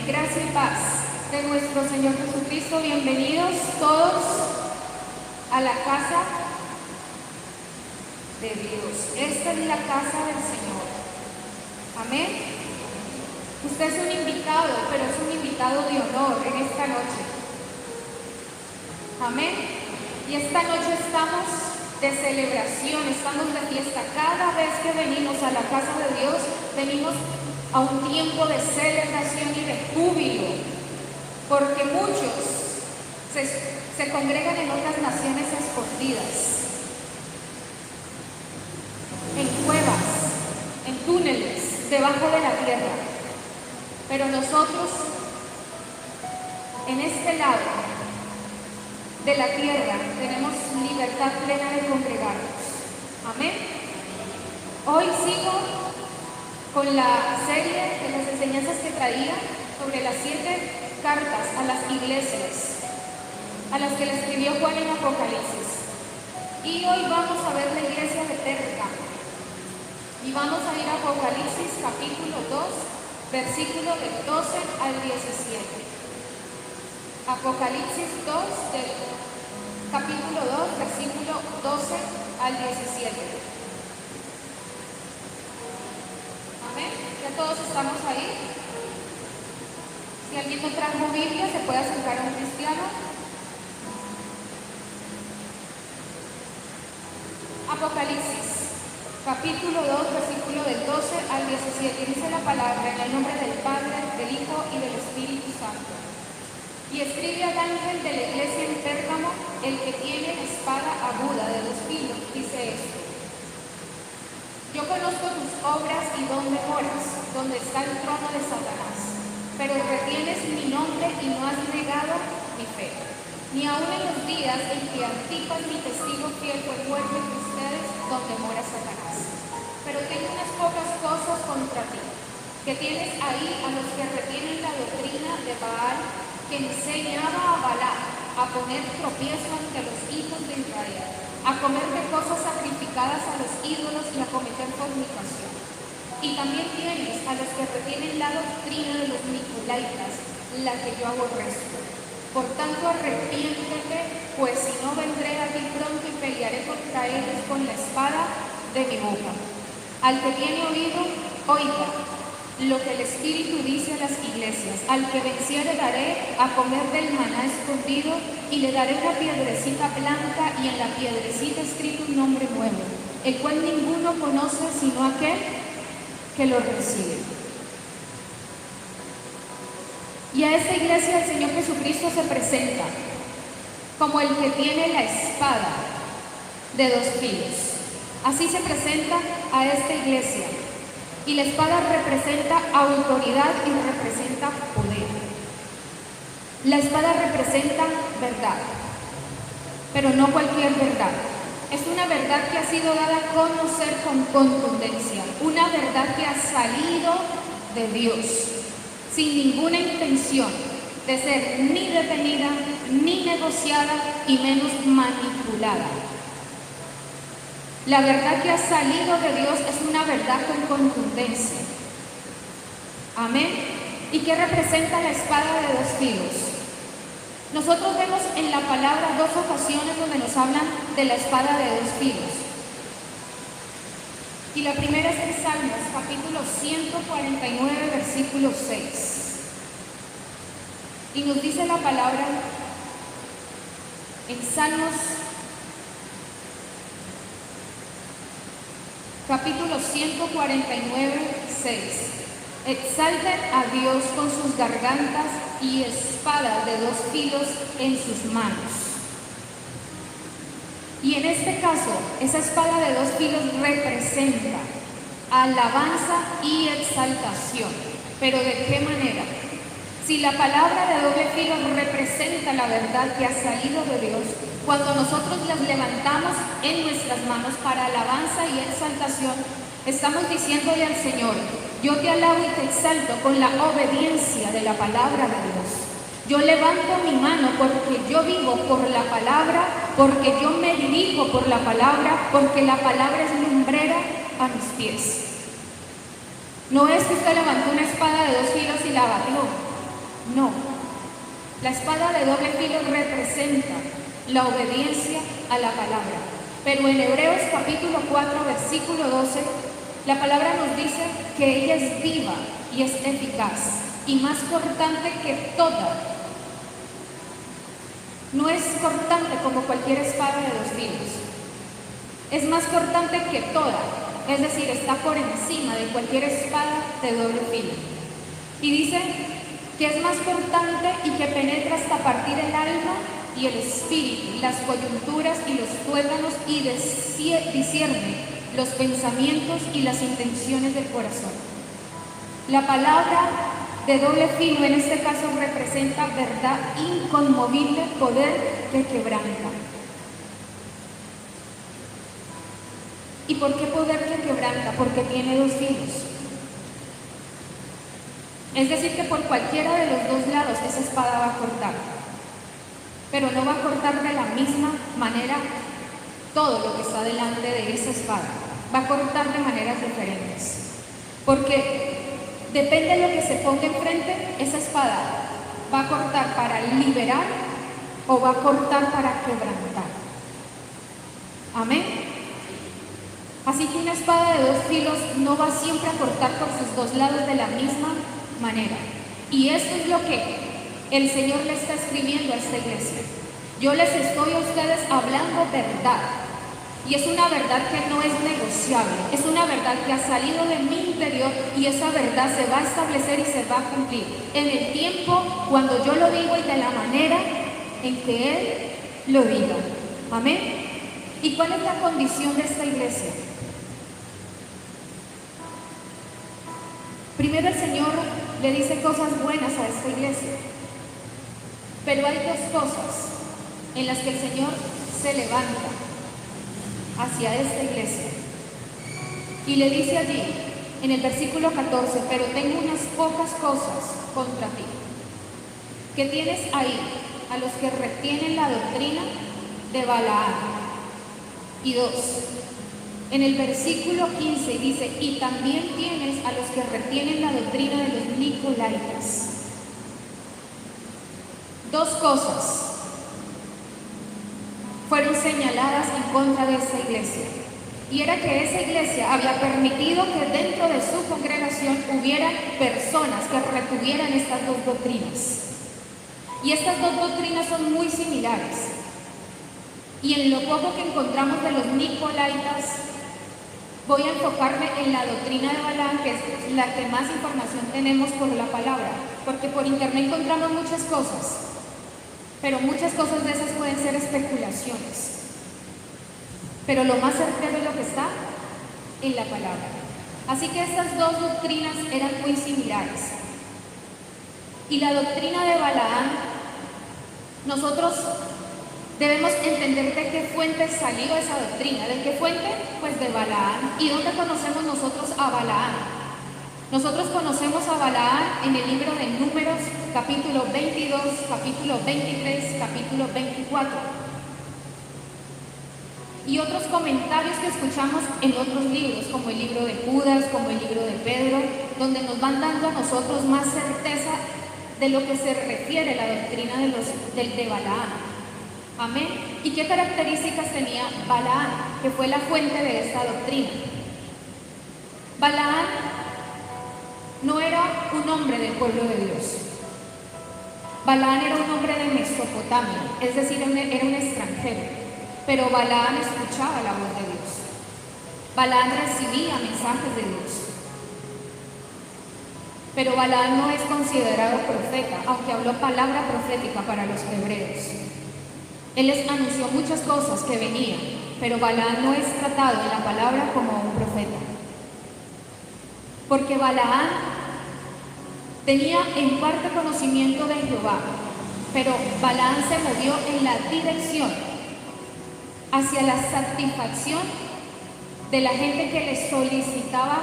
Gracia y paz de nuestro Señor Jesucristo. Bienvenidos todos a la casa de Dios. Esta es la casa del Señor. Amén. Usted es un invitado, pero es un invitado de honor en esta noche. Amén. Y esta noche estamos de celebración, estamos de fiesta. Cada vez que venimos a la casa de Dios, venimos a un tiempo de celebración y de júbilo, porque muchos se congregan en otras naciones escondidas, en cuevas, en túneles, debajo de la tierra. Pero nosotros, en este lado de la tierra, tenemos libertad plena de congregarnos. Amén. Hoy sigo con la serie de las enseñanzas que traía sobre las 7 cartas a las iglesias, a las que le escribió Juan en Apocalipsis. Y hoy vamos a ver la iglesia de Pérgamo. Y vamos a ir a Apocalipsis capítulo 2, versículo del 12 al 17. Apocalipsis 2, del capítulo 2, versículo 12 al 17. Amén. Ya todos estamos ahí. Si alguien no trajo Biblia, se puede acercar a un cristiano. Apocalipsis, capítulo 2, versículo del 12 al 17. Dice la palabra en el nombre del Padre, del Hijo y del Espíritu Santo. Y escribe al ángel de la iglesia en Pérgamo, el que tiene la espada aguda de 2 filos, dice esto: yo conozco tus obras y dónde moras, donde está el trono de Satanás, pero retienes mi nombre y no has negado mi fe, ni aun en los días en que Antipas, mi testigo fiel, fue muerto entre ustedes, donde mora Satanás. Pero tengo unas pocas cosas contra ti, que tienes ahí a los que retienen la doctrina de Baal, que enseñaba a Balac a poner tropiezo ante los hijos de Israel, a comer de cosas sacrificadas a los ídolos y a cometer fornicación. Y también tienes a los que retienen la doctrina de los nicolaitas, la que yo aborrezco. Por tanto, arrepiéntete, pues si no, vendré a ti pronto y pelearé contra ellos con la espada de mi boca. Al que tiene oído, oiga lo que el Espíritu dice a las iglesias. Al que venciere daré a comer del maná escondido, y le daré una piedrecita blanca, y en la piedrecita escrito un nombre nuevo, el cual ninguno conoce sino aquel que lo recibe. Y a esta iglesia el Señor Jesucristo se presenta como el que tiene la espada de 2 filos. Así se presenta a esta iglesia. Y la espada representa autoridad y representa poder. La espada representa verdad, pero no cualquier verdad. Es una verdad que ha sido dada a conocer con contundencia, una verdad que ha salido de Dios, sin ninguna intención de ser ni detenida, ni negociada, y menos manipulada. La verdad que ha salido de Dios es una verdad con contundencia. Amén. ¿Y qué representa la espada de 2 filos? Nosotros vemos en la palabra 2 ocasiones donde nos hablan de la espada de 2 filos. Y la primera es en Salmos, capítulo 149, versículo 6. Y nos dice la palabra en Salmos, capítulo 149, 6. Exalten a Dios con sus gargantas y espada de 2 filos en sus manos. Y en este caso, esa espada de 2 filos representa alabanza y exaltación. ¿Pero de qué manera? Si la palabra de doble filo representa la verdad que ha salido de Dios, cuando nosotros las levantamos en nuestras manos para alabanza y exaltación, estamos diciéndole al Señor: yo te alabo y te exalto con la obediencia de la palabra de Dios. Yo levanto mi mano porque yo vivo por la palabra, porque yo me dirijo por la palabra, porque la palabra es lumbrera a mis pies. No es que usted levantó una espada de 2 filos y la batió. No. La espada de doble filo representa la obediencia a la palabra. Pero en Hebreos capítulo 4, versículo 12, la palabra nos dice que ella es viva y es eficaz y más cortante que toda. No es cortante como cualquier espada de dos filos. Es más cortante que toda, es decir, está por encima de cualquier espada de doble filo. Y dice que es más cortante y que penetra hasta partir el alma y el espíritu, las coyunturas y los tuétanos, y discierne los pensamientos y las intenciones del corazón. La palabra de doble filo en este caso representa verdad inconmovible, poder que quebranta. ¿Y por qué poder que quebranta? Porque tiene dos filos. Es decir, que por cualquiera de los dos lados esa espada va a cortar. Pero no va a cortar de la misma manera todo lo que está delante de esa espada. Va a cortar de maneras diferentes. Porque depende de lo que se ponga enfrente, esa espada va a cortar para liberar o va a cortar para quebrantar. Amén. Así que una espada de dos filos no va siempre a cortar por sus dos lados de la misma manera. Y eso es lo que el Señor le está escribiendo a esta iglesia. Yo les estoy a ustedes hablando verdad. Y es una verdad que no es negociable. Es una verdad que ha salido de mi interior y esa verdad se va a establecer y se va a cumplir en el tiempo cuando yo lo digo y de la manera en que Él lo diga. Amén. ¿Y cuál es la condición de esta iglesia? Primero el Señor le dice cosas buenas a esta iglesia, pero hay dos cosas en las que el Señor se levanta hacia esta iglesia y le dice allí en el versículo 14: pero tengo unas pocas cosas contra ti, que tienes ahí a los que retienen la doctrina de Balaam. Y dos, en el versículo 15 dice: y también tienes a los que retienen la doctrina de los nicolaitas. Dos cosas fueron señaladas en contra de esa iglesia, y era que esa iglesia había permitido que dentro de su congregación hubiera personas que retuvieran estas dos doctrinas. Y estas dos doctrinas son muy similares. Y en lo poco que encontramos de los nicolaitas, voy a enfocarme en la doctrina de Balaam, que es la que más información tenemos por la palabra, porque por internet encontramos muchas cosas, pero muchas cosas de esas pueden ser especulaciones. Pero lo más certero es lo que está en la palabra. Así que estas dos doctrinas eran muy similares. Y la doctrina de Balaam, nosotros debemos entender de qué fuente salió esa doctrina. ¿De qué fuente? Pues de Balaam. ¿Y dónde conocemos nosotros a Balaam? Nosotros conocemos a Balaam en el libro de Números, capítulo 22, capítulo 23, capítulo 24. Y otros comentarios que escuchamos en otros libros, como el libro de Judas, como el libro de Pedro, donde nos van dando a nosotros más certeza de lo que se refiere a la doctrina de Balaam. Amén. ¿Y qué características tenía Balaam, que fue la fuente de esta doctrina? Balaam no era un hombre del pueblo de Dios. Balaam era un hombre de Mesopotamia, es decir, era un extranjero. Pero Balaam escuchaba la voz de Dios. Balaam recibía mensajes de Dios. Pero Balaam no es considerado profeta, aunque habló palabra profética para los hebreos. Él les anunció muchas cosas que venían, pero Balaam no es tratado en la palabra como un profeta. Porque Balaam tenía en parte conocimiento de Jehová, pero Balaam se movió en la dirección hacia la satisfacción de la gente que le solicitaba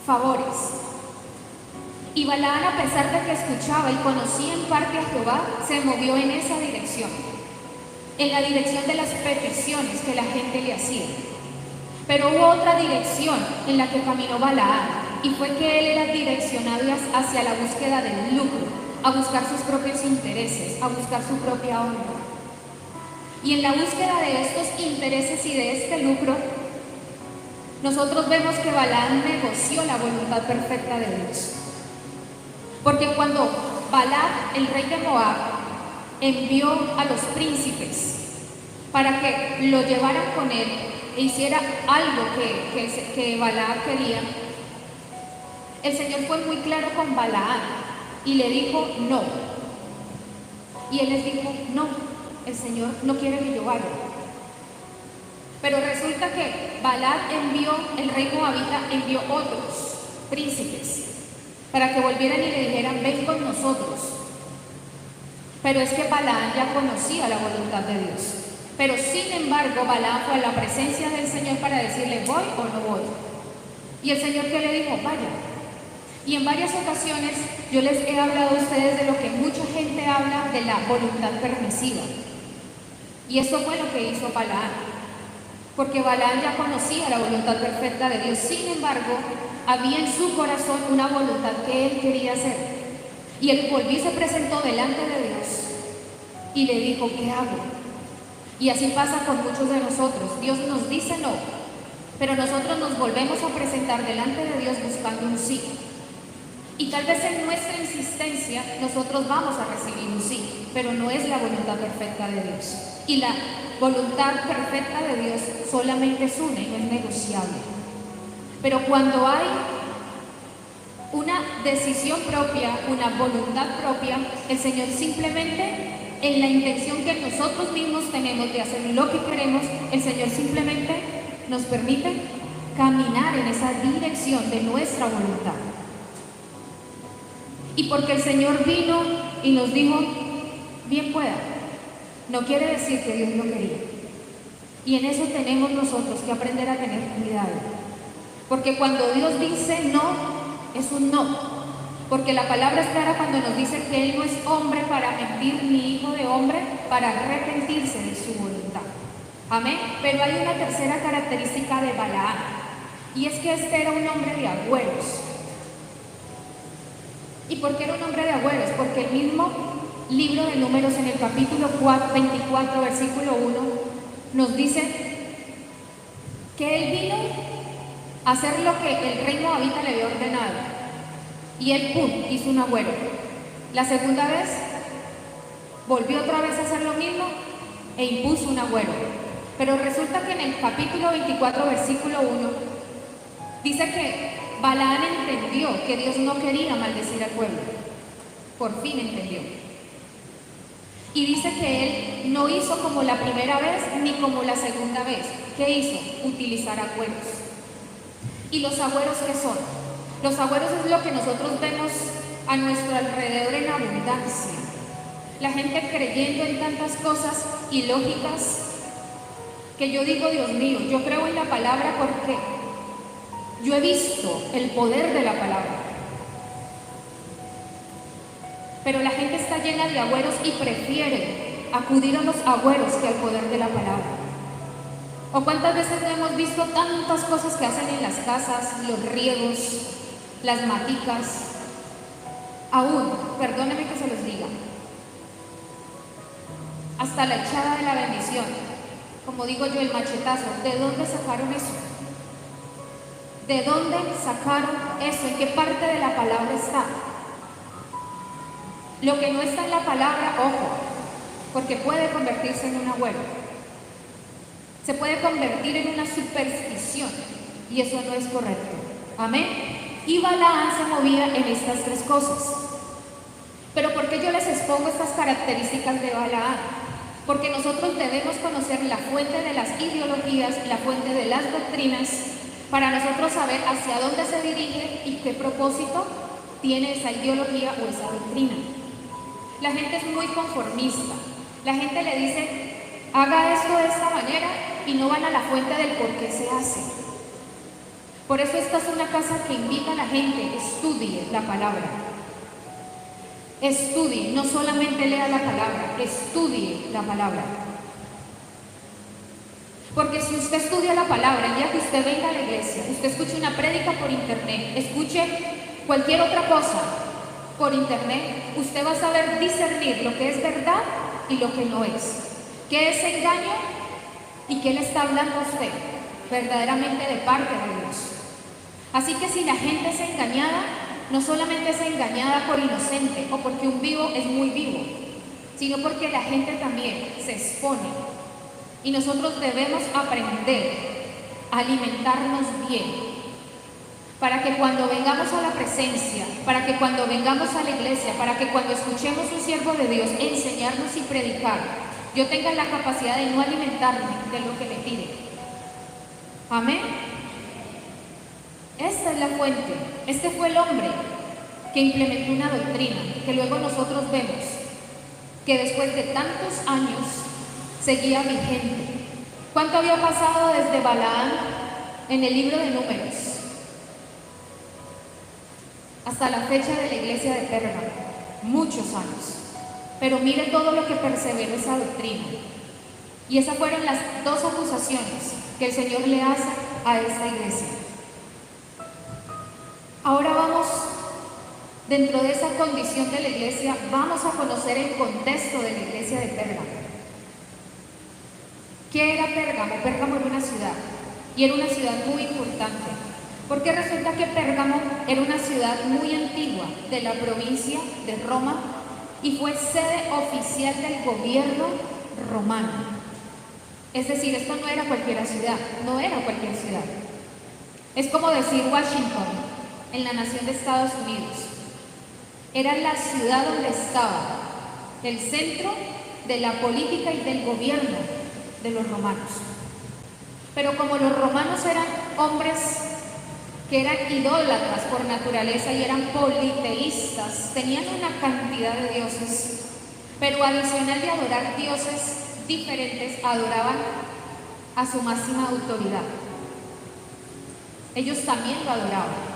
favores. Y Balaam, a pesar de que escuchaba y conocía en parte a Jehová, se movió en esa dirección, en la dirección de las peticiones que la gente le hacía. Pero hubo otra dirección en la que caminó Balaam, y fue que él era direccionado hacia la búsqueda del lucro, a buscar sus propios intereses, a buscar su propia honra. Y en la búsqueda de estos intereses y de este lucro, nosotros vemos que Balaam negoció la voluntad perfecta de Dios. Porque cuando Balac, el rey de Moab, envió a los príncipes para que lo llevaran con él e hiciera algo que Balac quería, el Señor fue muy claro con Balaam y le dijo no. Y él les dijo no, el Señor no quiere que yo vaya. Pero resulta que Balac envió, el rey moabita envió otros príncipes para que volvieran y le dijeran ven con nosotros. Pero es que Balaam ya conocía la voluntad de Dios. Pero sin embargo Balaam fue a la presencia del Señor para decirle voy o no voy. Y el Señor que le dijo vaya. Y en varias ocasiones yo les he hablado a ustedes de lo que mucha gente habla de la voluntad permisiva. Y eso fue lo que hizo Balaam. Porque Balaam ya conocía la voluntad perfecta de Dios. Sin embargo, había en su corazón una voluntad que él quería hacer. Y él volvió y se presentó delante de Dios y le dijo, ¿qué hago? Y así pasa con muchos de nosotros. Dios nos dice no, pero nosotros nos volvemos a presentar delante de Dios buscando un sí. Y tal vez en nuestra insistencia nosotros vamos a recibir un sí, pero no es la voluntad perfecta de Dios. Y la voluntad perfecta de Dios solamente es una y no es negociable. Pero cuando hay una decisión propia, una voluntad propia, el Señor simplemente, en la intención que nosotros mismos tenemos de hacer lo que queremos, el Señor simplemente nos permite caminar en esa dirección de nuestra voluntad. Y porque el Señor vino y nos dijo, bien pueda, no quiere decir que Dios no quería. Y en eso tenemos nosotros que aprender a tener cuidado. Porque cuando Dios dice no, es un no. Porque la palabra es clara cuando nos dice que Él no es hombre para mentir, ni hijo de hombre para arrepentirse de su voluntad. Amén. Pero hay una tercera característica de Balaam. Y es que este era un hombre de agüeros. ¿Y por qué era un hombre de agüeros? Porque el mismo libro de Números en el capítulo 24, versículo 1, nos dice que él vino a hacer lo que el rey moabita le había ordenado. Y él, pum, hizo un agüero. La segunda vez, volvió otra vez a hacer lo mismo e impuso un agüero. Pero resulta que en el capítulo 24, versículo 1, dice que Balaam entendió que Dios no quería maldecir al pueblo. Por fin entendió. Y dice que él no hizo como la primera vez ni como la segunda vez. ¿Qué hizo? Utilizar agüeros. ¿Y los agüeros qué son? Los agüeros es lo que nosotros vemos a nuestro alrededor en abundancia. La gente creyendo en tantas cosas ilógicas que yo digo, Dios mío, yo creo en la palabra porque yo he visto el poder de la palabra. Pero la gente está llena de agüeros y prefiere acudir a los agüeros que al poder de la palabra. ¿O cuántas veces no hemos visto tantas cosas que hacen en las casas, los riegos, las maticas? Aún, perdónenme que se los diga, hasta la echada de la bendición, como digo yo, el machetazo. ¿De dónde sacaron eso? ¿De dónde sacaron eso? ¿En qué parte de la palabra está? Lo que no está en la palabra, ojo, porque puede convertirse en un agüero. Se puede convertir en una superstición y eso no es correcto. Amén. Y Balaam se movía en estas tres cosas. Pero ¿por qué yo les expongo estas características de Balaam? Porque nosotros debemos conocer la fuente de las ideologías, la fuente de las doctrinas, para nosotros saber hacia dónde se dirige y qué propósito tiene esa ideología o esa doctrina. La gente es muy conformista. La gente le dice, haga esto de esta manera y no van a la fuente del por qué se hace. Por eso esta es una casa que invita a la gente, estudie la palabra. Estudie, no solamente lea la palabra, estudie la palabra. Porque si usted estudia la palabra, el día que usted venga a la iglesia, usted escuche una prédica por internet, escuche cualquier otra cosa por internet, usted va a saber discernir lo que es verdad y lo que no es. ¿Qué es engaño y qué le está hablando a usted verdaderamente de parte de Dios? Así que si la gente es engañada, no solamente es engañada por inocente o porque un vivo es muy vivo, sino porque la gente también se expone. Y nosotros debemos aprender a alimentarnos bien, para que cuando vengamos a la presencia, para que cuando vengamos a la iglesia, para que cuando escuchemos un siervo de Dios enseñarnos y predicar, yo tenga la capacidad de no alimentarme de lo que me pide. Amén. Esta es la fuente. Este fue el hombre que implementó una doctrina que luego nosotros vemos que después de tantos años seguía vigente. ¿Cuánto había pasado desde Balaam en el libro de Números hasta la fecha de la iglesia de Pérgamo? Muchos años. Pero mire todo lo que perseveró esa doctrina. Y esas fueron las dos acusaciones que el Señor le hace a esta iglesia. Ahora vamos, dentro de esa condición de la iglesia, vamos a conocer el contexto de la iglesia de Pérgamo. ¿Qué era Pérgamo? Pérgamo era una ciudad, y era una ciudad muy importante, porque resulta que Pérgamo era una ciudad muy antigua de la provincia de Roma y fue sede oficial del gobierno romano. Es decir, esto no era cualquier ciudad, no era cualquier ciudad. Es como decir Washington en la nación de Estados Unidos. Era la ciudad donde estaba el centro de la política y del gobierno de los romanos. Pero como los romanos eran hombres que eran idólatras por naturaleza y eran politeístas, tenían una cantidad de dioses, pero adicional de adorar dioses diferentes, adoraban a su máxima autoridad. Ellos también lo adoraban.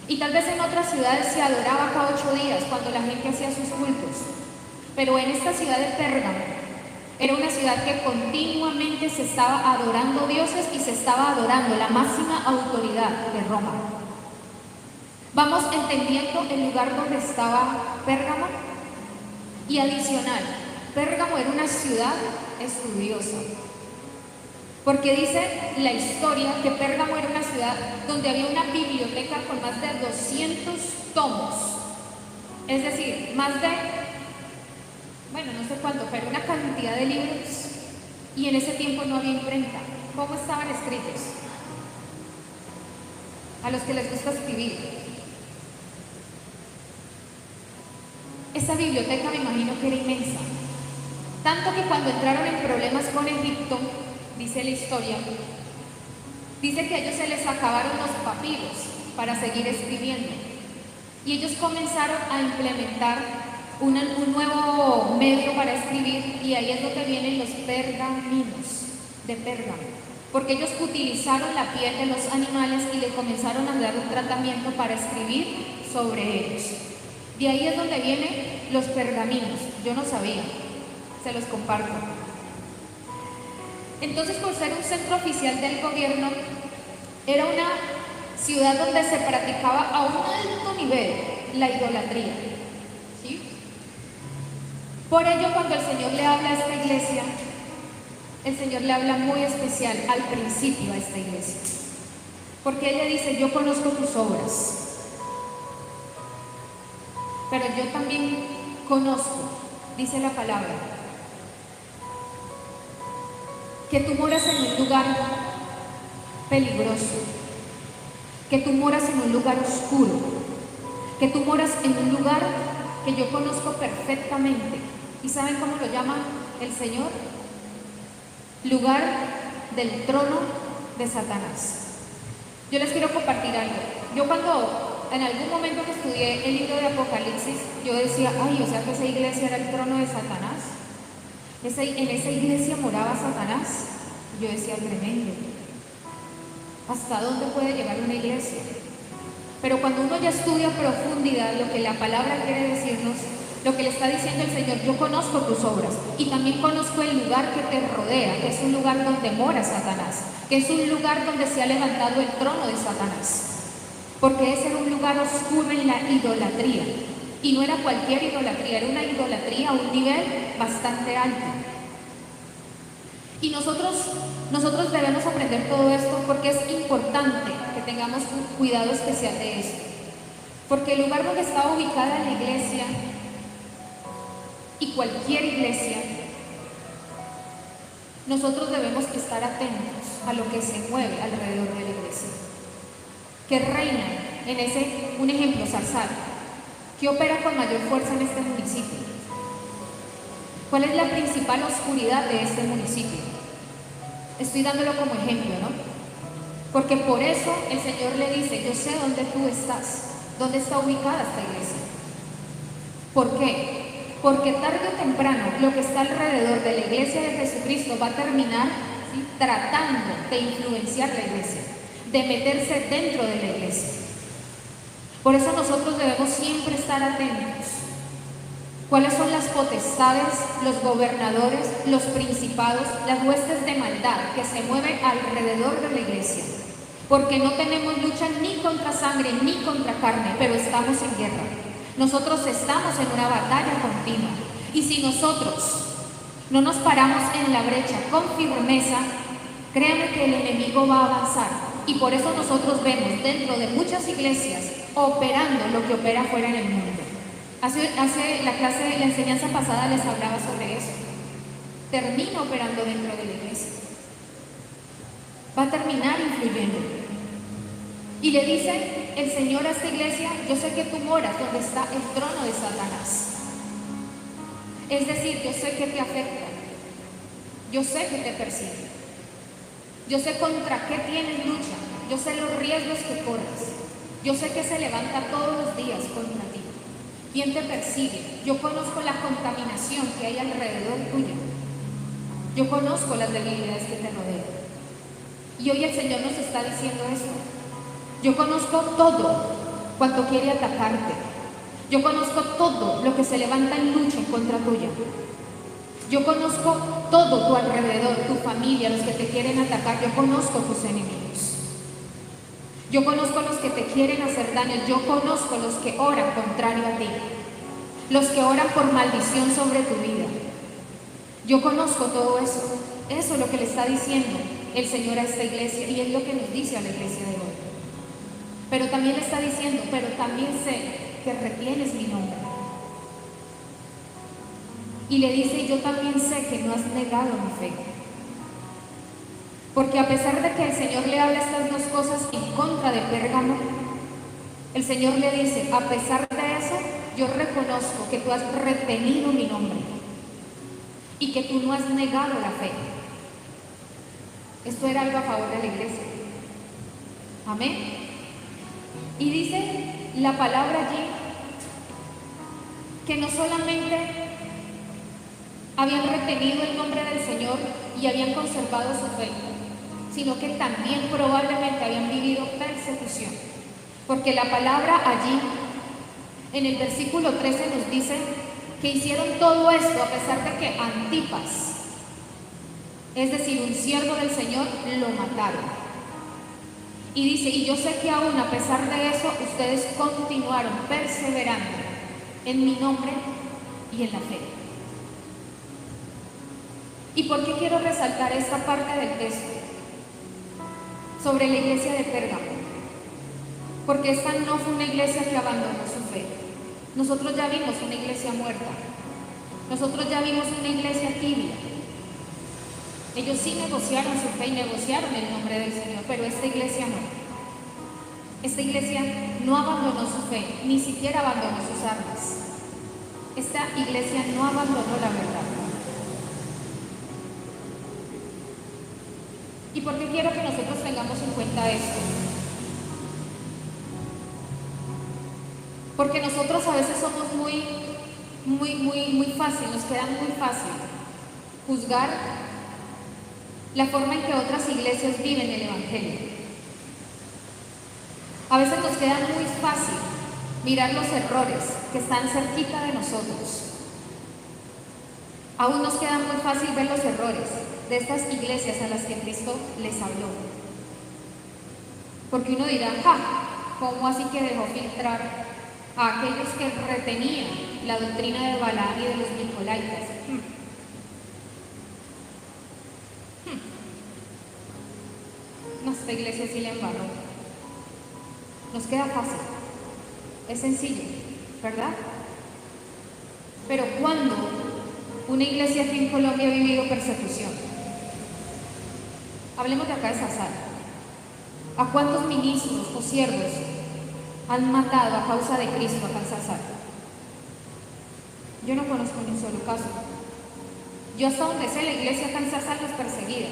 Y tal vez en otras ciudades se adoraba cada 8 días cuando la gente hacía sus cultos, pero en esta ciudad de Pérgamo era una ciudad que continuamente se estaba adorando dioses y se estaba adorando la máxima autoridad de Roma. Vamos entendiendo el lugar donde estaba Pérgamo. Y adicional, Pérgamo era una ciudad estudiosa, porque dice la historia que Pérgamo era una ciudad donde había una biblioteca con más de 200 tomos, es decir, más de, bueno, no sé cuánto, pero una cantidad de libros, y en ese tiempo no había imprenta. ¿Cómo estaban escritos? A los que les gusta escribir. Esa biblioteca me imagino que era inmensa, tanto que cuando entraron en problemas con Egipto, dice la historia, dice que a ellos se les acabaron los papiros para seguir escribiendo, y ellos comenzaron a implementar un nuevo medio para escribir, y ahí es donde vienen los pergaminos de Pérgamo, porque ellos utilizaron la piel de los animales y le comenzaron a dar un tratamiento para escribir sobre ellos. De ahí es donde vienen los pergaminos. Yo no sabía, se los comparto. Entonces, por ser un centro oficial del gobierno, era una ciudad donde se practicaba a un alto nivel la idolatría. ¿Sí? Por ello, cuando el Señor le habla a esta iglesia, el Señor le habla muy especial al principio a esta iglesia, porque Él le dice: yo conozco tus obras, pero yo también conozco, dice la palabra, que tú moras en un lugar peligroso, que tú moras en un lugar oscuro, que tú moras en un lugar que yo conozco perfectamente. ¿Y saben cómo lo llama el Señor? Lugar del trono de Satanás. Yo les quiero compartir algo. Yo cuando en algún momento que estudié el libro de Apocalipsis, yo decía: ay, o sea que esa iglesia era el trono de Satanás. En esa iglesia moraba Satanás. Yo decía: tremendo. ¿Hasta dónde puede llegar una iglesia? Pero cuando uno ya estudia a profundidad lo que la palabra quiere decirnos, Lo que le está diciendo el Señor, yo conozco tus obras y también conozco el lugar que te rodea, que es un lugar donde mora Satanás, que es un lugar donde se ha levantado el trono de Satanás. Porque ese era un lugar oscuro en la idolatría. Y no era cualquier idolatría, era una idolatría a un nivel bastante alto. Y nosotros debemos aprender todo esto porque es importante que tengamos un cuidado especial de esto. Porque el lugar donde está ubicada la iglesia y cualquier iglesia, nosotros debemos estar atentos a lo que se mueve alrededor de la iglesia. Que reina en ese, un ejemplo, Zarzal, que opera con mayor fuerza en este municipio. ¿Cuál es la principal oscuridad de este municipio? Estoy dándolo como ejemplo, ¿no? Porque por eso el Señor le dice, yo sé dónde tú estás, dónde está ubicada esta iglesia. ¿Por qué? Porque tarde o temprano lo que está alrededor de la iglesia de Jesucristo va a terminar, ¿sí?, tratando de influenciar la iglesia, de meterse dentro de la iglesia. Por eso nosotros debemos siempre estar atentos. ¿Cuáles son las potestades, los gobernadores, los principados, las huestes de maldad que se mueven alrededor de la iglesia? Porque no tenemos lucha ni contra sangre ni contra carne, pero estamos en guerra. Nosotros estamos en una batalla continua. Y si nosotros no nos paramos en la brecha con firmeza, créanme que el enemigo va a avanzar. Y por eso nosotros vemos dentro de muchas iglesias operando lo que opera fuera en el mundo. Hace la enseñanza pasada les hablaba sobre eso. Termina operando dentro de la iglesia. Va a terminar influyendo. Y le dice el Señor a esta iglesia, yo sé que tú moras donde está el trono de Satanás. Es decir, yo sé que te afecta. Yo sé que te persigue. Yo sé contra qué tienes lucha. Yo sé los riesgos que corres. Yo sé que se levanta todos los días contra ti. ¿Quién te persigue? Yo conozco la contaminación que hay alrededor tuyo. Yo conozco las debilidades que te rodean. Y hoy el Señor nos está diciendo eso. Yo conozco todo cuanto quiere atacarte. Yo conozco todo lo que se levanta en lucha en contra tuya. Yo conozco todo tu alrededor, tu familia, los que te quieren atacar. Yo conozco tus enemigos. Yo conozco los que te quieren hacer daño. Yo conozco los que oran contrario a ti. Los que oran por maldición sobre tu vida. Yo conozco todo eso. Eso es lo que le está diciendo el Señor a esta iglesia y es lo que nos dice a la iglesia de hoy. Pero también le está diciendo, pero también sé que retienes mi nombre. Y le dice, yo también sé que no has negado mi fe. Porque a pesar de que el Señor le habla estas dos cosas en contra de Pérgamo, el Señor le dice, a pesar de eso, yo reconozco que tú has retenido mi nombre y que tú no has negado la fe. Esto era algo a favor de la iglesia. Amén. Y dice la palabra allí que no solamente habían retenido el nombre del Señor y habían conservado su fe, sino que también probablemente habían vivido persecución. Porque la palabra allí, en el versículo 13 nos dice que hicieron todo esto a pesar de que Antipas, es decir, un siervo del Señor, lo mataron. Y dice, y yo sé que aún a pesar de eso, ustedes continuaron perseverando en mi nombre y en la fe. ¿Y por qué quiero resaltar esta parte del texto sobre la iglesia de Pérgamo? Porque esta no fue una iglesia que abandonó su fe. Nosotros ya vimos una iglesia muerta. Nosotros ya vimos una iglesia tibia. Ellos sí negociaron su fe y negociaron el nombre del Señor, pero esta iglesia no. Esta iglesia no abandonó su fe, ni siquiera abandonó sus armas. Esta iglesia no abandonó la verdad. ¿Y por qué quiero que nosotros tengamos en cuenta esto? Porque nosotros a veces somos muy fácil, nos queda muy fácil juzgar la forma en que otras iglesias viven el Evangelio. A veces nos queda muy fácil mirar los errores que están cerquita de nosotros. Aún nos queda muy fácil ver los errores de estas iglesias a las que Cristo les habló. Porque uno dirá, ¿cómo así que dejó filtrar a aquellos que retenían la doctrina de Balaam y de los Nicolaitas? Nuestra iglesia sí le embarró. Nos queda fácil, es sencillo, ¿verdad? Pero ¿cuándo una iglesia aquí en Colombia ha vivido persecución? Hablemos de acá de Zarzal. ¿A cuántos ministros o siervos han matado a causa de Cristo acá en Zarzal? Yo no conozco ni un solo caso. Yo hasta donde sé, la iglesia acá en Zarzal no es perseguida.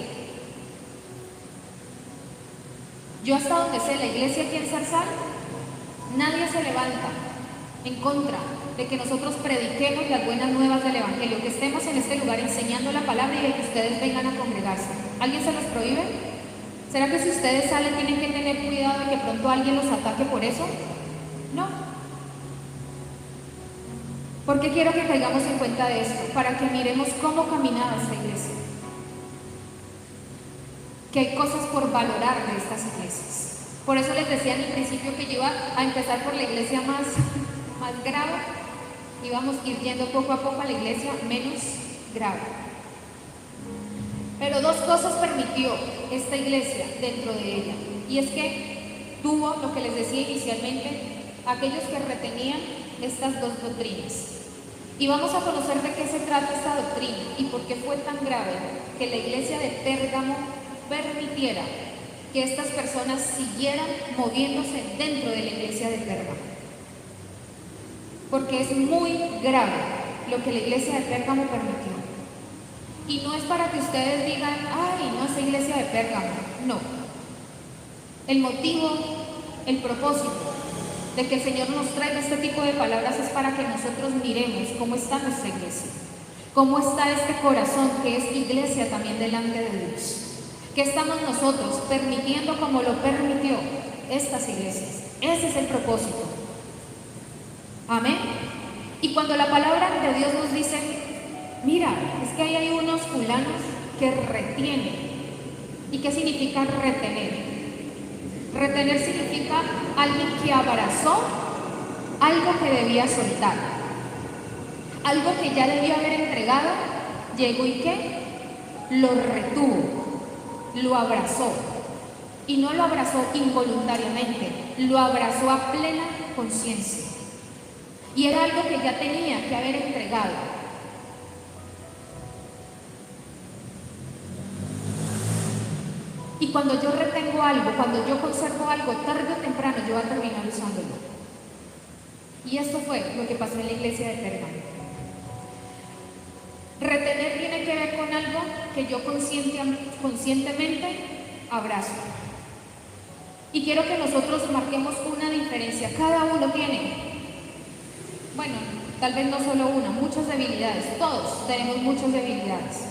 Yo hasta donde sé, la iglesia aquí en Zarzal, nadie se levanta en contra de que nosotros prediquemos las buenas nuevas del Evangelio, que estemos en este lugar enseñando la palabra y de que ustedes vengan a congregarse. ¿Alguien se los prohíbe? ¿Será que si ustedes salen tienen que tener cuidado de que pronto alguien los ataque por eso? No. ¿Por qué quiero que caigamos en cuenta de esto? Para que miremos cómo caminaba esta iglesia. Que hay cosas por valorar de estas iglesias. Por eso les decía en el principio que yo iba a empezar por la iglesia más grave, íbamos a ir yendo poco a poco a la iglesia menos grave. Pero dos cosas permitió esta iglesia dentro de ella, y es que tuvo, lo que les decía inicialmente, aquellos que retenían estas dos doctrinas. Y vamos a conocer de qué se trata esta doctrina y por qué fue tan grave que la iglesia de Pérgamo permitiera que estas personas siguieran moviéndose dentro de la iglesia de Pérgamo. Porque es muy grave lo que la iglesia de Pérgamo permitió. Y no es para que ustedes digan, ay, no, esa iglesia de Pérgamo. No. El motivo, el propósito de que el Señor nos traiga este tipo de palabras es para que nosotros miremos cómo está nuestra iglesia, cómo está este corazón que es iglesia también delante de Dios. ¿Qué estamos nosotros permitiendo como lo permitió estas iglesias? Ese es el propósito. Amén. Y cuando la palabra de Dios nos dice, mira, es que ahí hay unos fulanos que retienen. ¿Y qué significa retener? Retener significa alguien que abrazó algo que debía soltar. Algo que ya debió haber entregado, llegó y ¿qué? Lo retuvo, lo abrazó. Y no lo abrazó involuntariamente, lo abrazó a plena conciencia. Y era algo que ya tenía que haber entregado. Y cuando yo retengo algo, cuando yo conservo algo, tarde o temprano yo voy a terminar usándolo. Y esto fue lo que pasó en la iglesia de Pérgamo. Retener tiene que ver con algo que yo conscientemente abrazo. Y quiero que nosotros marquemos una diferencia. Cada uno tiene, bueno, tal vez no solo una, muchas debilidades. Todos tenemos muchas debilidades.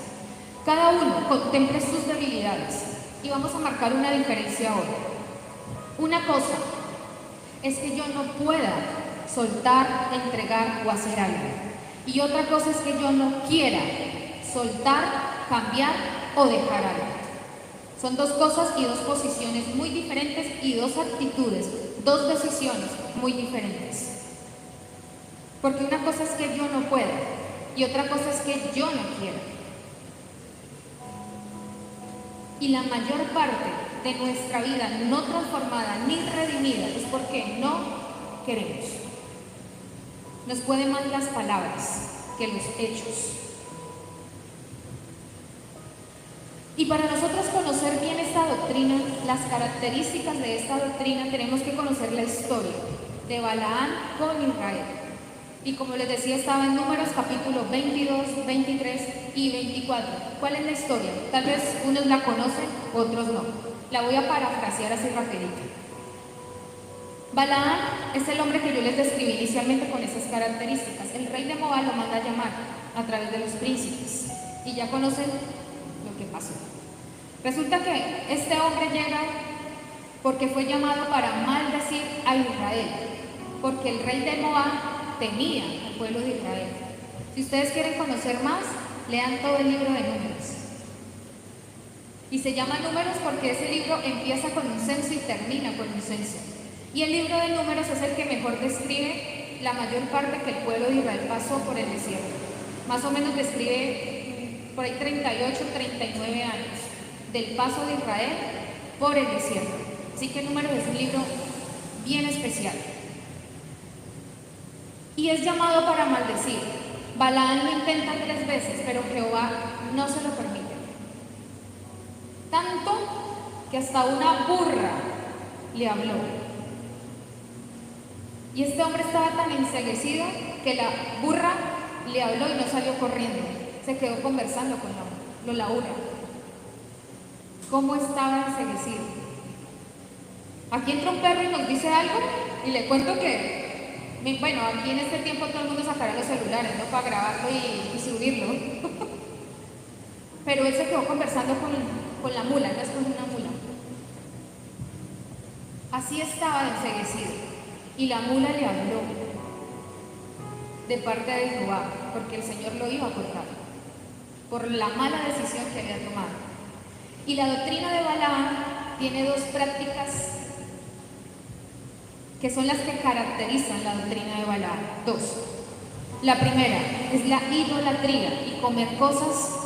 Cada uno contemple sus debilidades. Y vamos a marcar una diferencia ahora. Una cosa es que yo no pueda soltar, entregar o hacer algo. Y otra cosa es que yo no quiera soltar, cambiar o dejar algo. Son dos cosas y dos posiciones muy diferentes y dos actitudes, dos decisiones muy diferentes. Porque una cosa es que yo no pueda y otra cosa es que yo no quiero. Y la mayor parte de nuestra vida no transformada ni redimida es porque no queremos. Nos pueden más las palabras que los hechos. Y para nosotros conocer bien esta doctrina, las características de esta doctrina, tenemos que conocer la historia de Balaam con Israel. Y como les decía, estaba en Números capítulo 22, 23 y 24. ¿Cuál es la historia? Tal vez unos la conocen, otros no. La voy a parafrasear así rapidito. Balaam es el hombre que yo les describí inicialmente con esas características. El rey de Moab lo manda a llamar a través de los príncipes. Y ya conocen lo que pasó. Resulta que este hombre llega porque fue llamado para maldecir a Israel. Porque el rey de Moab temía al pueblo de Israel. Si ustedes quieren conocer más, lean todo el libro de Números. Y se llama Números porque ese libro empieza con un censo y termina con un censo. Y el libro de Números es el que mejor describe la mayor parte que el pueblo de Israel pasó por el desierto. Más o menos describe por ahí 38, 39 años del paso de Israel por el desierto. Así que Números es un libro bien especial. Y es llamado para maldecir. Balaam lo intenta 3 veces, pero Jehová no se lo permite. Tanto que hasta una burra le habló. Y este hombre estaba tan enceguecido que la burra le habló y no salió corriendo. Se quedó conversando con la burra. ¿Cómo estaba enceguecido? Aquí entra un perro y nos dice algo y le cuento que, bueno, aquí en este tiempo todo el mundo sacará los celulares, ¿no? Para grabarlo y subirlo. Pero él se quedó conversando con la mula, no es con una mula. Así estaba enceguecido. Y la mula le habló de parte de Jehová, porque el Señor lo iba a cortar por la mala decisión que había tomado. Y la doctrina de Balaam tiene 2 prácticas que son las que caracterizan la doctrina de Balaam. 2. La primera es la idolatría y comer cosas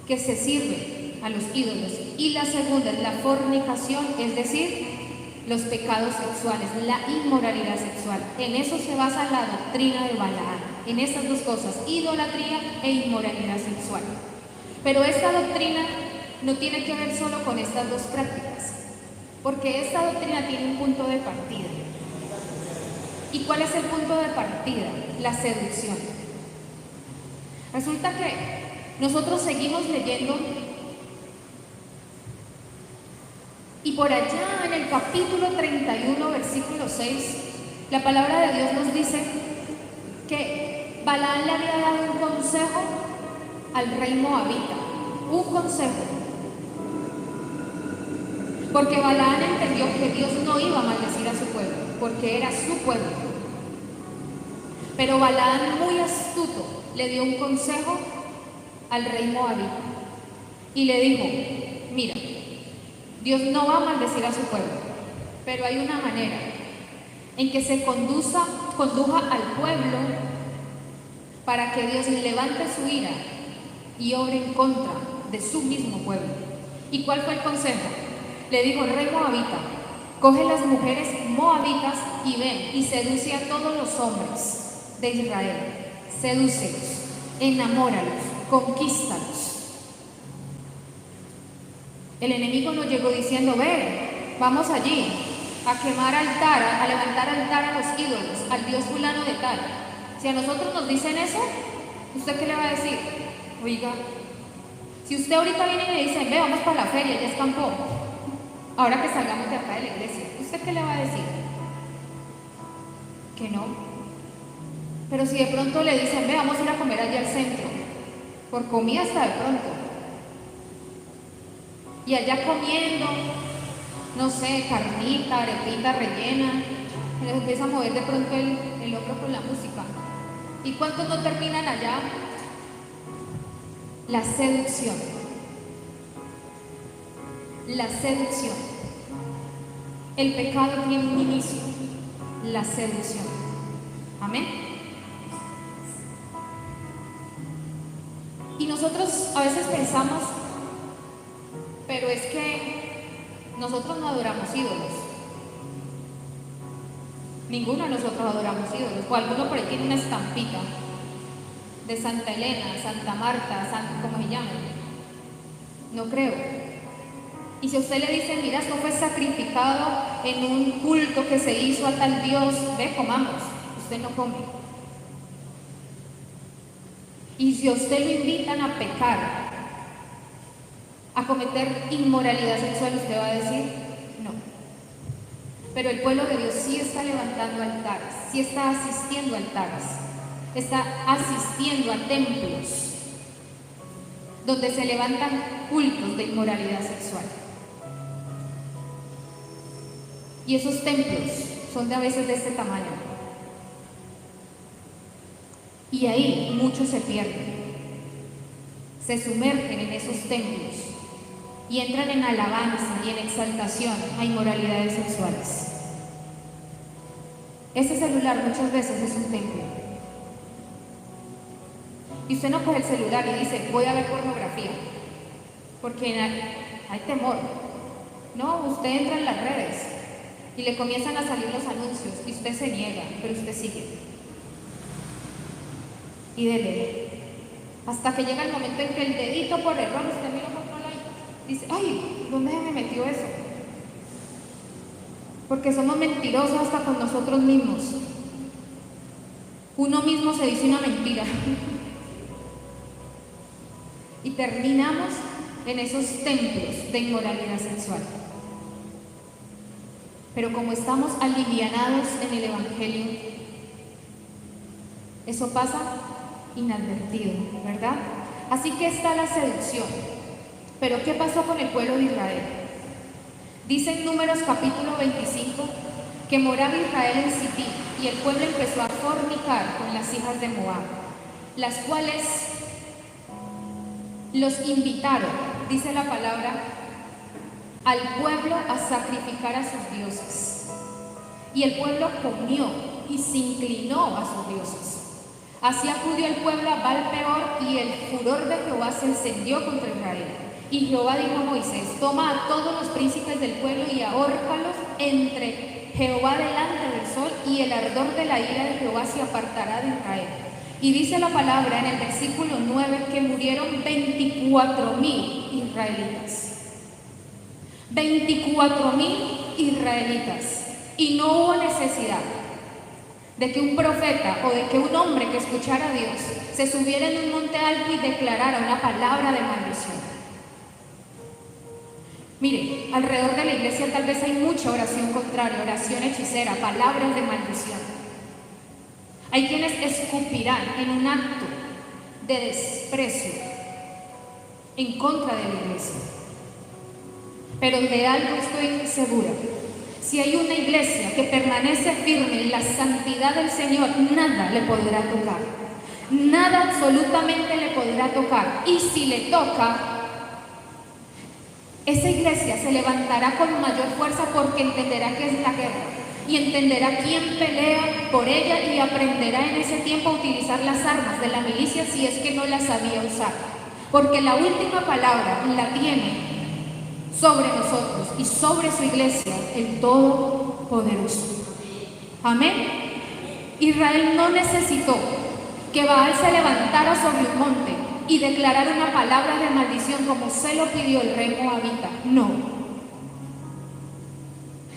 que se sirven a los ídolos. Y la segunda es la fornicación, es decir, los pecados sexuales, la inmoralidad sexual. En eso se basa la doctrina de Balaam, en estas 2 cosas, idolatría e inmoralidad sexual. Pero esta doctrina no tiene que ver solo con estas 2 prácticas, porque esta doctrina tiene un punto de partida. ¿Y cuál es el punto de partida? La seducción. Resulta que nosotros seguimos leyendo y por allá en el capítulo 31, versículo 6, la palabra de Dios nos dice que Balaam le había dado un consejo al rey moabita, un consejo. Porque Balaam entendió que Dios no iba a maldecir a su pueblo, porque era su pueblo. Pero Balaam, muy astuto, le dio un consejo al rey moabita y le dijo: mira, Dios no va a maldecir a su pueblo, pero hay una manera en que se conduja al pueblo para que Dios levante su ira y obre en contra de su mismo pueblo. ¿Y cuál fue el consejo? Le dijo: rey moabita, coge las mujeres moabitas y ven y seduce a todos los hombres de Israel. Sedúcelos, enamóralos, conquístalos. El enemigo nos llegó diciendo: ven, vamos allí a quemar altar, a levantar altar a los ídolos, al dios fulano de tal. Si a nosotros nos dicen eso, ¿usted qué le va a decir? Oiga, si usted ahorita viene y le dice: ve, vamos para la feria, ya escampó, ahora que salgamos de acá de la iglesia, ¿usted qué le va a decir? Que no. Pero si de pronto le dicen: ve, vamos a ir a comer allá al centro, por comida hasta de pronto, y allá comiendo, no sé, carnita, arepita rellena, y les empieza a mover de pronto el hombro con la música. ¿Y cuántos no terminan allá? La seducción. La seducción. El pecado tiene un inicio, la seducción. Amén. Y nosotros a veces pensamos: pero es que nosotros no adoramos ídolos. Ninguno de nosotros adoramos ídolos. O alguno por ahí tiene una estampita de Santa Elena, Santa Marta, ¿cómo se llama? No creo. Y si a usted le dice: mira, esto fue sacrificado en un culto que se hizo a tal dios, ve, comamos. Usted no come. Y si a usted lo invitan a pecar, a cometer inmoralidad sexual, usted va a decir: no. Pero el pueblo de Dios sí está levantando altares, sí está asistiendo a altares, está asistiendo a templos donde se levantan cultos de inmoralidad sexual. Y esos templos son a veces de este tamaño. Y ahí muchos se pierden, se sumergen en esos templos y entran en alabanza y en exaltación a inmoralidades sexuales. Ese celular muchas veces es un templo. Y usted no coge el celular y dice, voy a ver pornografía, porque hay temor. No, usted entra en las redes y le comienzan a salir los anuncios y usted se niega, pero usted sigue. Y dele. Hasta que llega el momento en que el dedito por error usted mira por otro lado y dice, ay, ¿dónde me metió eso? Porque somos mentirosos hasta con nosotros mismos. Uno mismo se dice una mentira. Y terminamos en esos templos de inmoralidad sexual. Pero como estamos alivianados en el Evangelio, eso pasa inadvertido, ¿verdad? Así que está la seducción. Pero ¿qué pasó con el pueblo de Israel? Dice en Números capítulo 25 que moraba Israel en Sitín y el pueblo empezó a fornicar con las hijas de Moab, las cuales los invitaron, dice la palabra, al pueblo a sacrificar a sus dioses. Y el pueblo comió y se inclinó a sus dioses. Así acudió el pueblo a Baal-peor y el furor de Jehová se encendió contra Israel. Y Jehová dijo a Moisés, toma a todos los príncipes del pueblo y ahórcalos entre Jehová delante del sol, y el ardor de la ira de Jehová se apartará de Israel. Y dice la palabra en el versículo 9 que murieron 24,000 israelitas. 24,000 israelitas. Y no hubo necesidad de que un profeta o de que un hombre que escuchara a Dios se subiera en un monte alto y declarara una palabra de maldición. Mire, alrededor de la iglesia tal vez hay mucha oración contraria, oración hechicera, palabras de maldición. Hay quienes escupirán en un acto de desprecio en contra de la iglesia. Pero de algo estoy segura. Si hay una iglesia que permanece firme en la santidad del Señor, nada le podrá tocar. Nada absolutamente le podrá tocar. Y si le toca, esa iglesia se levantará con mayor fuerza porque entenderá que es la guerra. Y entenderá quién pelea por ella y aprenderá en ese tiempo a utilizar las armas de la milicia si es que no las sabía usar. Porque la última palabra la tiene sobre nosotros y sobre su iglesia el Todopoderoso. Amén. Israel no necesitó que Baal se levantara sobre un monte y declarara una palabra de maldición como se lo pidió el rey moabita. No.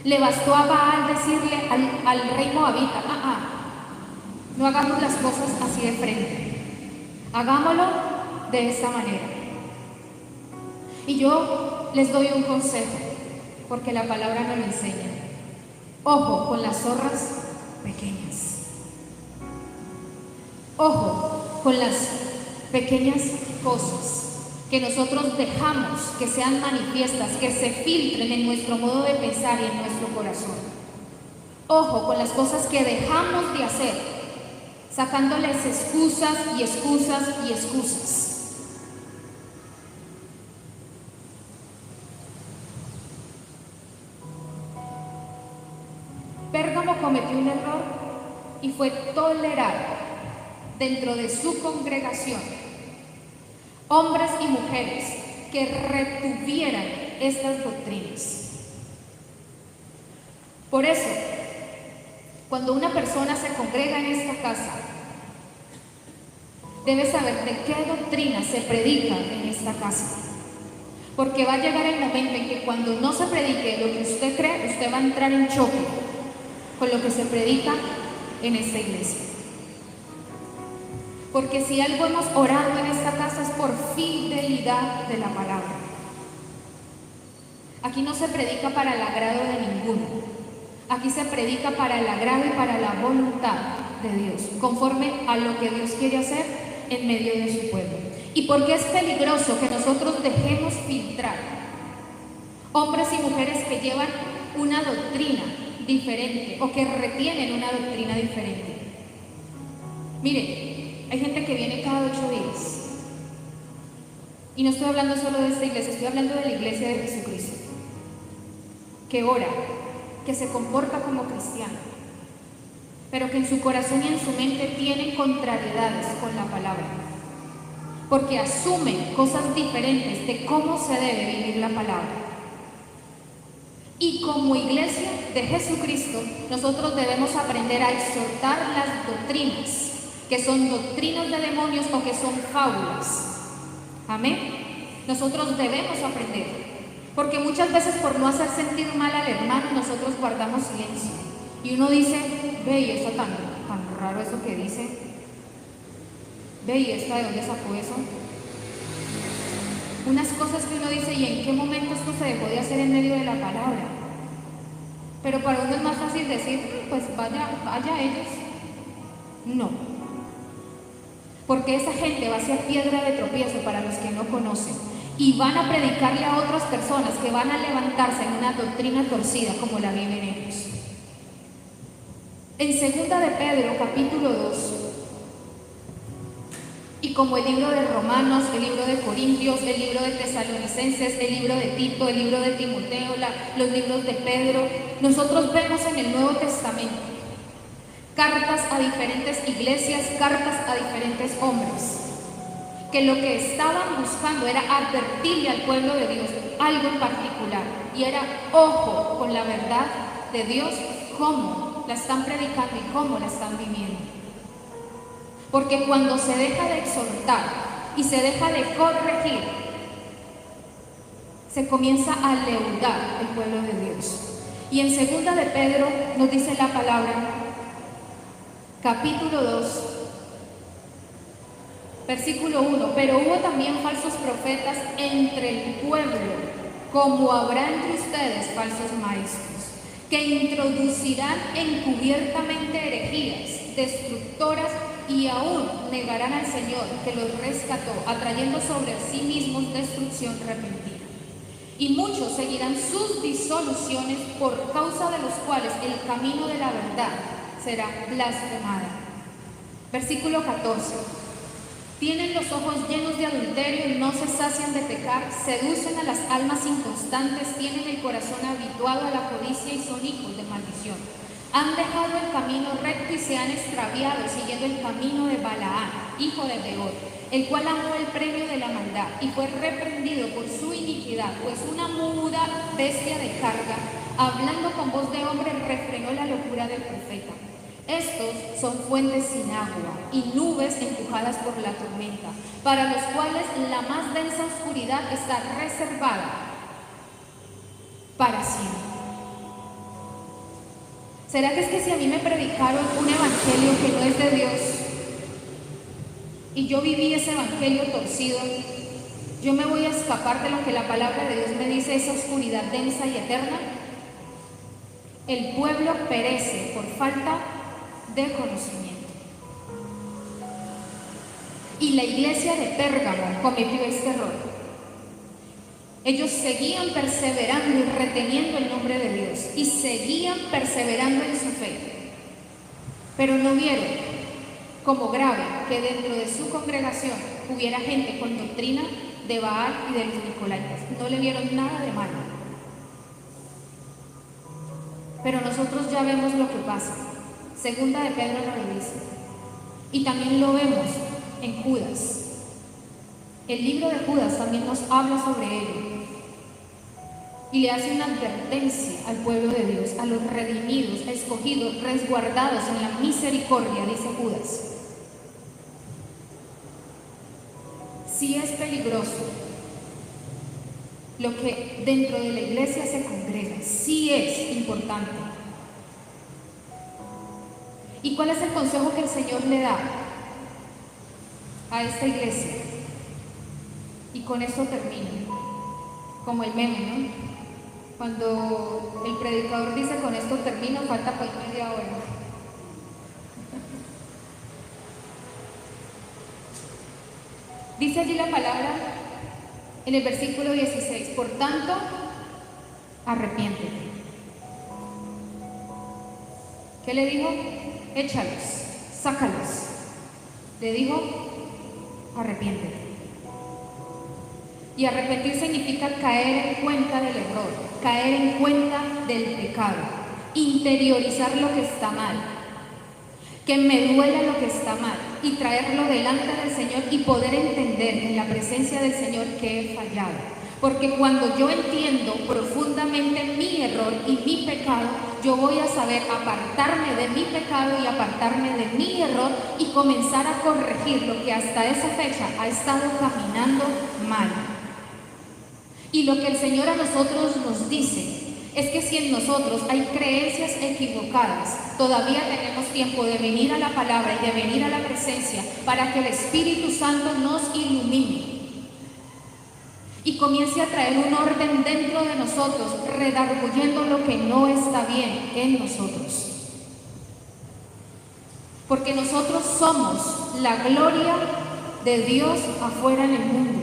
Le bastó a Baal decirle al rey moabita, no hagamos las cosas así de frente, hagámoslo de esta manera. Y yo les doy un consejo, porque la palabra nos lo enseña. Ojo con las zorras pequeñas. Ojo con las pequeñas cosas que nosotros dejamos que sean manifiestas, que se filtren en nuestro modo de pensar y en nuestro corazón. Ojo con las cosas que dejamos de hacer, sacándoles excusas y excusas y excusas. Pérgamo cometió un error y fue tolerado dentro de su congregación hombres y mujeres que retuvieran estas doctrinas. Por eso, cuando una persona se congrega en esta casa, debe saber de qué doctrina se predica en esta casa. Porque va a llegar el momento en que cuando no se predique lo que usted cree, usted va a entrar en choque con lo que se predica en esta iglesia. Porque si algo hemos orado en esta casa es por fidelidad de la palabra. Aquí no se predica para el agrado de ninguno. Aquí se predica para el agrado y para la voluntad de Dios, conforme a lo que Dios quiere hacer en medio de su pueblo. Y porque es peligroso que nosotros dejemos filtrar hombres y mujeres que llevan una doctrina diferente o que retienen una doctrina diferente. Mire, hay gente que viene cada 8 días. Y no estoy hablando solo de esta iglesia, estoy hablando de la iglesia de Jesucristo, que ora, que se comporta como cristiano, pero que en su corazón y en su mente tienen contrariedades con la palabra, porque asumen cosas diferentes de cómo se debe vivir la palabra. Y como iglesia de Jesucristo, nosotros debemos aprender a exhortar las doctrinas, que son doctrinas de demonios o que son fábulas. Amén. Nosotros debemos aprender, porque muchas veces por no hacer sentir mal al hermano, nosotros guardamos silencio. Y uno dice, ve, y eso tan raro eso que dice. Ve, y esta de dónde sacó eso. Unas cosas que uno dice, ¿y en qué momento esto se dejó de hacer en medio de la palabra? Pero para uno es más fácil decir, pues vaya ellos. No. Porque esa gente va a ser piedra de tropiezo para los que no conocen. Y van a predicarle a otras personas que van a levantarse en una doctrina torcida como la viven ellos. En 2 de Pedro, capítulo 2, y como el libro de Romanos, el libro de Corintios, el libro de Tesalonicenses, el libro de Tito, el libro de Timoteo, los libros de Pedro, nosotros vemos en el Nuevo Testamento cartas a diferentes iglesias, cartas a diferentes hombres, que lo que estaban buscando era advertirle al pueblo de Dios algo en particular, y era ojo con la verdad de Dios, cómo la están predicando y cómo la están viviendo. Porque cuando se deja de exhortar y se deja de corregir, se comienza a leudar el pueblo de Dios. Y en 2 de Pedro nos dice la palabra, capítulo 2, versículo 1, pero hubo también falsos profetas entre el pueblo, como habrá entre ustedes falsos maestros, que introducirán encubiertamente herejías destructoras y aún negarán al Señor que los rescató, atrayendo sobre sí mismos destrucción repentina. Y muchos seguirán sus disoluciones, por causa de los cuales el camino de la verdad será blasfemada. Versículo 14. Tienen los ojos llenos de adulterio y no se sacian de pecar, seducen a las almas inconstantes, tienen el corazón habituado a la codicia y son hijos de maldición. Han dejado el camino recto y se han extraviado siguiendo el camino de Balaam, hijo de Beor, el cual amó el premio de la maldad y fue reprendido por su iniquidad, pues una muda bestia de carga, hablando con voz de hombre, refrenó la locura del profeta. Estos son fuentes sin agua y nubes empujadas por la tormenta, para los cuales la más densa oscuridad está reservada para siempre. ¿Será que es que si a mí me predicaron un evangelio que no es de Dios y yo viví ese evangelio torcido, yo me voy a escapar de lo que la palabra de Dios me dice, esa oscuridad densa y eterna? El pueblo perece por falta de conocimiento. Y la iglesia de Pérgamo cometió este error. Ellos seguían perseverando y reteniendo el nombre de Dios y seguían perseverando en su fe, pero no vieron como grave que dentro de su congregación hubiera gente con doctrina de Baal y de los Nicolaitas. No le vieron nada de malo. Pero nosotros ya vemos lo que pasa. 2 de Pedro nos lo dice. Y también lo vemos en Judas. El libro de Judas también nos habla sobre ello. Y le hace una advertencia al pueblo de Dios, a los redimidos, escogidos, resguardados en la misericordia, dice Judas. Sí es peligroso lo que dentro de la iglesia se congrega, sí es importante. ¿Y cuál es el consejo que el Señor le da a esta iglesia? Y con esto termino, como el meme, ¿no? Cuando el predicador dice con esto termino, falta pues media hora. Dice allí la palabra en el versículo 16, por tanto, arrepiéntete. ¿Qué le dijo? Échalos, sácalos Le dijo, arrepiéntete. Y arrepentir significa caer en cuenta del error, caer en cuenta del pecado, interiorizar lo que está mal, que me duela lo que está mal y traerlo delante del Señor y poder entender en la presencia del Señor que he fallado. Porque cuando yo entiendo profundamente mi error y mi pecado, yo voy a saber apartarme de mi pecado y apartarme de mi error y comenzar a corregir lo que hasta esa fecha ha estado caminando mal. Y lo que el Señor a nosotros nos dice es que si en nosotros hay creencias equivocadas, todavía tenemos tiempo de venir a la palabra y de venir a la presencia para que el Espíritu Santo nos ilumine y comience a traer un orden dentro de nosotros, redarguyendo lo que no está bien en nosotros. Porque nosotros somos la gloria de Dios afuera en el mundo.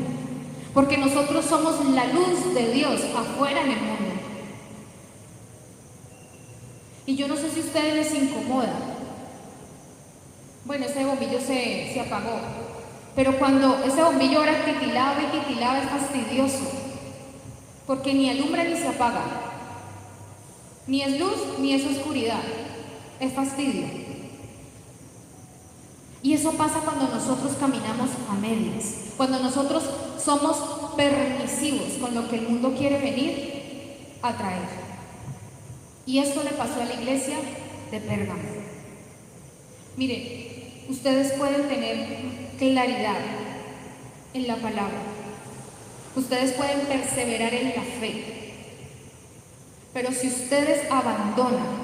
Porque nosotros somos la luz de Dios afuera en el mundo. Y yo no sé si a ustedes les incomoda. Bueno, ese bombillo se apagó. Pero cuando ese bombillo ahora titilaba y titilaba, es fastidioso. Porque ni alumbra ni se apaga. Ni es luz ni es oscuridad. Es fastidio. Y eso pasa cuando nosotros caminamos a medias. Cuando nosotros somos permisivos con lo que el mundo quiere venir a traer. Y esto le pasó a la iglesia de Pérgamo. Miren, ustedes pueden tener claridad en la palabra. Ustedes pueden perseverar en la fe. Pero si ustedes abandonan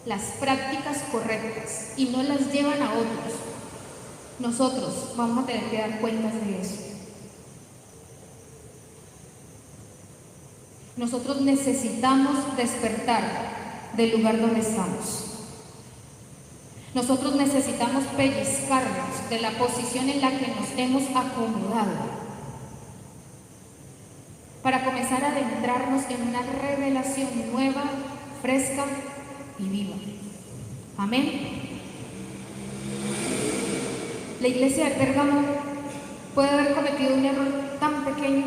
las prácticas correctas y no las llevan a otros, nosotros vamos a tener que dar cuentas de eso. Nosotros necesitamos despertar del lugar donde estamos. Nosotros necesitamos pellizcarnos de la posición en la que nos hemos acomodado para comenzar a adentrarnos en una revelación nueva, fresca y viva. Amén. La iglesia de Pérgamo puede haber cometido un error tan pequeño,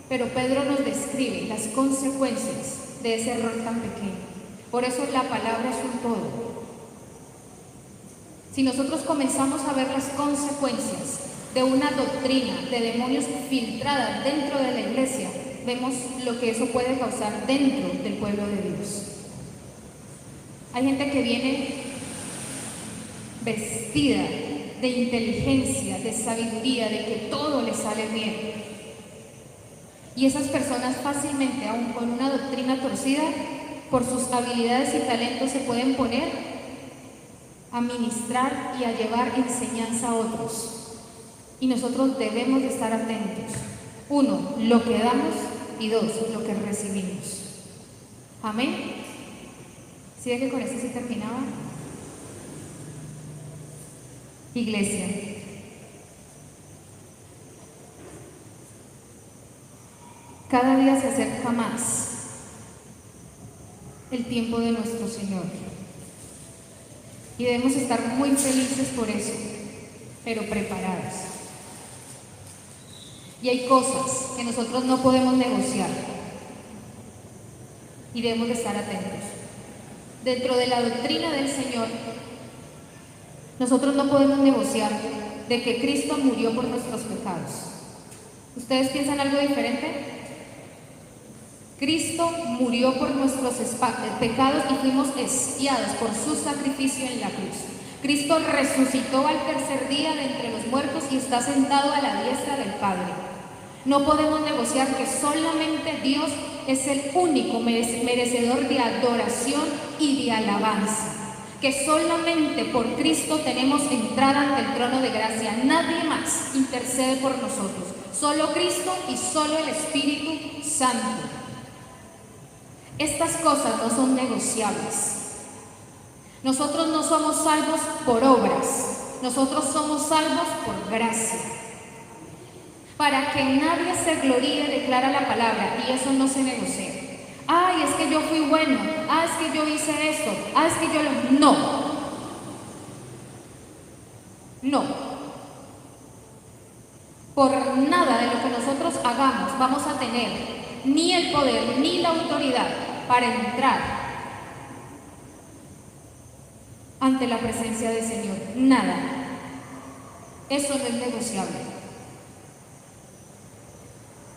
pero Pedro nos describe las consecuencias de ese error tan pequeño. Por eso la palabra es un todo. Si nosotros comenzamos a ver las consecuencias de una doctrina de demonios filtrada dentro de la iglesia, vemos lo que eso puede causar dentro del pueblo de Dios. Hay gente que viene vestida de inteligencia, de sabiduría, de que todo le sale bien. Y esas personas fácilmente, aun con una doctrina torcida, por sus habilidades y talentos se pueden poner a ministrar y a llevar enseñanza a otros. Y nosotros debemos de estar atentos. 1, lo que damos, y 2, lo que recibimos. Amén. ¿Sí ve que con esto se terminaba? Iglesia, cada día se acerca más el tiempo de nuestro Señor. Y debemos estar muy felices por eso, pero preparados. Y hay cosas que nosotros no podemos negociar y debemos de estar atentos. Dentro de la doctrina del Señor, nosotros no podemos negociar de que Cristo murió por nuestros pecados. ¿Ustedes piensan algo diferente? Cristo murió por nuestros pecados y fuimos expiados por su sacrificio en la cruz. Cristo resucitó al tercer día de entre los muertos y está sentado a la diestra del Padre. No podemos negociar que solamente Dios es el único merecedor de adoración y de alabanza. Que solamente por Cristo tenemos entrada ante el trono de gracia. Nadie más intercede por nosotros. Solo Cristo y solo el Espíritu Santo. Estas cosas no son negociables. Nosotros no somos salvos por obras. Nosotros somos salvos por gracia. Para que nadie se gloríe, declara la palabra, y eso no se negocia. Ay, es que yo fui bueno. Ah, es que yo hice esto. Ah, es que yo lo... No. No. Por nada de lo que nosotros hagamos vamos a tener ni el poder ni la autoridad para entrar ante la presencia del Señor. Nada. Eso no es negociable.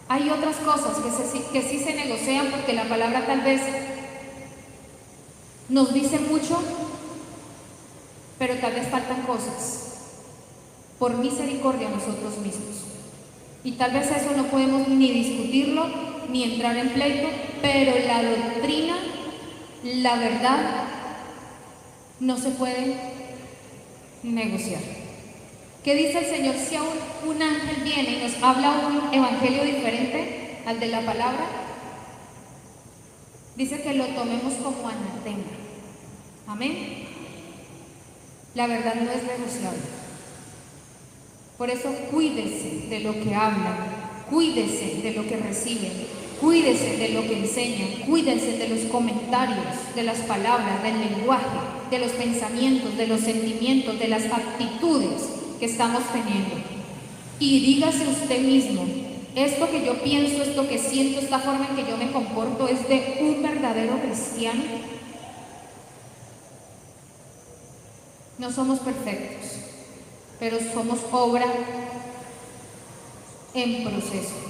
Hay otras cosas que sí se negocian porque la palabra tal vez nos dice mucho, pero tal vez faltan cosas por misericordia a nosotros mismos. Y tal vez eso no podemos ni discutirlo, ni entrar en pleito, pero la doctrina, la verdad, no se puede negociar. ¿Qué dice el Señor si aún un ángel viene y nos habla un evangelio diferente al de la palabra? Dice que lo tomemos como anatema. Amén. La verdad no es negociable. Por eso cuídese de lo que hablan, cuídese de lo que reciben, cuídese de lo que enseñan, cuídese de los comentarios, de las palabras, del lenguaje, de los pensamientos, de los sentimientos, de las actitudes que estamos teniendo. Y dígase usted mismo, esto que yo pienso, esto que siento, esta forma en que yo me comporto, ¿es de un verdadero cristiano? No somos perfectos, pero somos obra en proceso.